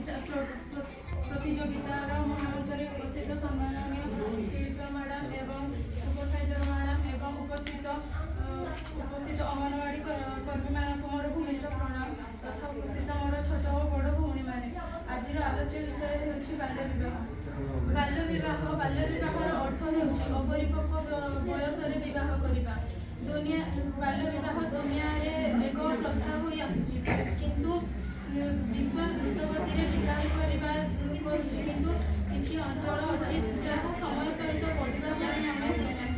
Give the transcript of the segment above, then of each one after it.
ପ୍ରତିଯୋଗିତାର ମହାମଞ୍ଚରେ ଉପସ୍ଥିତ ସମ୍ମାନନୀୟ ଶିଳ୍ପ ମ୍ୟାଡ଼ାମ ଏବଂ ସୁପରଭାଇଜର ମ୍ୟାଡ଼ାମ ଏବଂ ଉପସ୍ଥିତ ଅଙ୍ଗନବାଡ଼ି କର୍ମୀମାନଙ୍କୁ ମୋର ଭୂମିଷ୍ଠ ପ୍ରଣାମ ତଥା ଉପସ୍ଥିତ ମୋର ଛୋଟ ଓ ବଡ଼ ଭଉଣୀମାନେ। ଆଜିର ଆଲୋଚ୍ୟ ବିଷୟ ହେଉଛି ବାଲ୍ୟବିବାହ। ବାଲ୍ୟବିବାହର ଅର୍ଥ ହେଉଛି ଅପରିପକ୍ୱ ବୟସରେ ବିବାହ କରିବା। ବାଲ୍ୟବିବାହ ଦୁନିଆରେ ଏକ ପ୍ରଥା ହୋଇ ଆସୁଛି, କିନ୍ତୁ ବିଶ୍ୱ ଦ୍ରୁତଗତିରେ ବିକାଶ କରିବା କରୁଛି, କିନ୍ତୁ କିଛି ଅଞ୍ଚଳ ଅଛି ଯାହା ସମୟ ସହିତ ବଢ଼ିବା ପାଇଁ ମନେ ହୁଏ ନାହିଁ।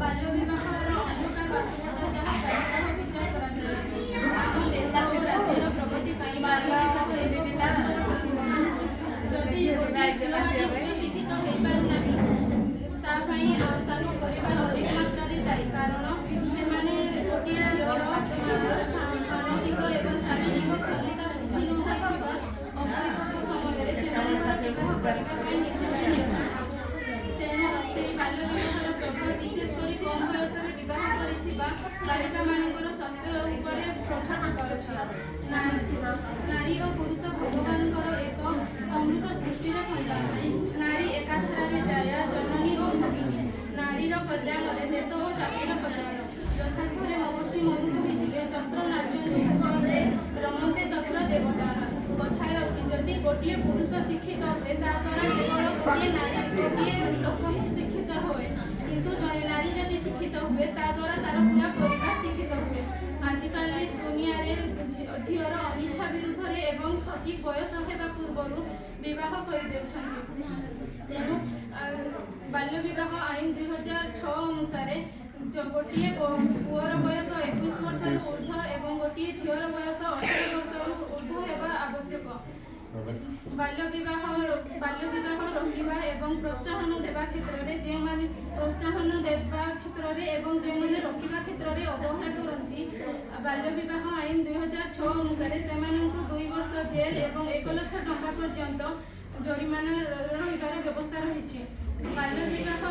ବାଲ୍ୟବିବାହର ଅନ୍ଧକାର ବାସ୍ତବତା ଯାହା ପ୍ରାୟତଃ ବିଚାର କରାଯାଏ। ଆମ ଦେଶ ଓ ରାଜ୍ୟର ପ୍ରଗତି ପାଇଁ ବାଲ୍ୟବିବାହ ଯଦି ଉଚ୍ଚଶିକ୍ଷିତ ହୋଇପାରୁନାହିଁ, ତା ପାଇଁ ତାଙ୍କ ପରିବାର ଅନେକ ମାତ୍ରାରେ ଦାୟୀ, କାରଣ ସେମାନେ ଗୋଟିଏ ଝିଅର ମାନସିକ ଏବଂ ଶାରୀରିକ କ୍ଷମତା ବୃଦ୍ଧି ନ ହୋଇଥିବା ଅପରିପକ୍ୱ ସମୟରେ ସେମାନଙ୍କର ବିବାହ କରିବା ପାଇଁ ନିଷ୍ପତ୍ତି ନେଉଛନ୍ତି। ତେଣୁ ସେହି ବାଲ୍ୟବିବାହର ପ୍ରଭାବ ବିଶେଷ କରି କମ୍ ବୟସରେ ବିବାହ କରିଥିବା ବାଳିକାମାନଙ୍କର ସ୍ୱାସ୍ଥ୍ୟ ଉପରେ ପ୍ରଭାବ କରୁଛି। ନାରୀ ଓ ପୁରୁଷ ଭଗବାନଙ୍କର ଏକ ଅମୃତ ସୃଷ୍ଟିର ସନ୍ତାନ। ନାରୀ ଏକାଧାରରେ ଜାୟା, ଜନନୀ ଓ ଭଗିନୀ। ନାରୀର କଲ୍ୟାଣରେ ଦେଶ ଓ ଜାତିର କଲ୍ୟାଣ। ଯଥାର୍ଥରେ ମହର୍ଷି ମନୁ କହିଥିଲେ, ଯତ୍ର ନାର୍ଯ୍ୟନ୍ତେ ରମନ୍ତେ ତତ୍ର ଦେବତାଃ। କଥାରେ ଅଛି, ଯଦି ଗୋଟିଏ ପୁରୁଷ ଶିକ୍ଷିତ ହୁଏ ତା ଦ୍ୱାରା କେବଳ ଗୋଟିଏ ଲୋକ ହିଁ ଶିକ୍ଷିତ ହୁଏ, କିନ୍ତୁ ଜଣେ ନାରୀ ଯଦି ଶିକ୍ଷିତ ହୁଏ ତା ଦ୍ୱାରା ତାର ପୁରା ପରିବାର ଶିକ୍ଷିତ ହୁଏ। ଆଜିକାଲି ଦୁନିଆରେ ଝିଅର ଅନିଚ୍ଛା ବିରୁଦ୍ଧରେ ଏବଂ ସଠିକ୍ ବୟସ ହେବା ପୂର୍ବରୁ ବିବାହ କରିଦେଉଛନ୍ତି। ତେଣୁ ବାଲ୍ୟବିବାହ ଆଇନ 2006 ଅନୁସାରେ ଗୋଟିଏ ପୁଅର ବୟସ 21 ବର୍ଷରୁ ଉର୍ଦ୍ଧ୍ୱ ଏବଂ ଗୋଟିଏ ଝିଅର ବୟସ 18 ବର୍ଷରୁ ଉର୍ଦ୍ଧ୍ୱ ହେବା ଆବଶ୍ୟକ। ବାଲ୍ୟବିବାହ ରୋକିବା ଏବଂ ପ୍ରୋତ୍ସାହନ ଦେବା କ୍ଷେତ୍ରରେ ଯେଉଁମାନେ ରୋକିବା କ୍ଷେତ୍ରରେ ଅବହେଳା କରନ୍ତି, ବାଲ୍ୟବିବାହ ଆଇନ 2006 ଅନୁସାରେ ସେମାନଙ୍କୁ 2 ବର୍ଷ ଜେଲ୍ ଏବଂ 1 ଲକ୍ଷ ଟଙ୍କା ପର୍ଯ୍ୟନ୍ତ ଜରିମାନା ରହିବାର ବ୍ୟବସ୍ଥା ରହିଛି। ବାଲ୍ୟବିବାହ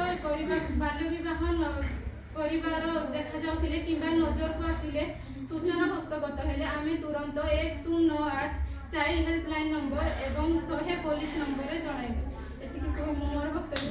କରିବାର ଦେଖାଯାଉଥିଲେ କିମ୍ବା ନଜରକୁ ଆସିଲେ ସୂଚନା ହସ୍ତଗତ ହେଲେ ଆମେ ତୁରନ୍ତ 1098 ଚାଇଲ୍ଡ ହେଲ୍ପଲାଇନ୍ ନମ୍ବର ଏବଂ 100 ପୋଲିସ ନମ୍ବରରେ ଜଣାଇବୁ। ଏତିକି କହି ମୁଁ ମୋର ବକ୍ତବ୍ୟ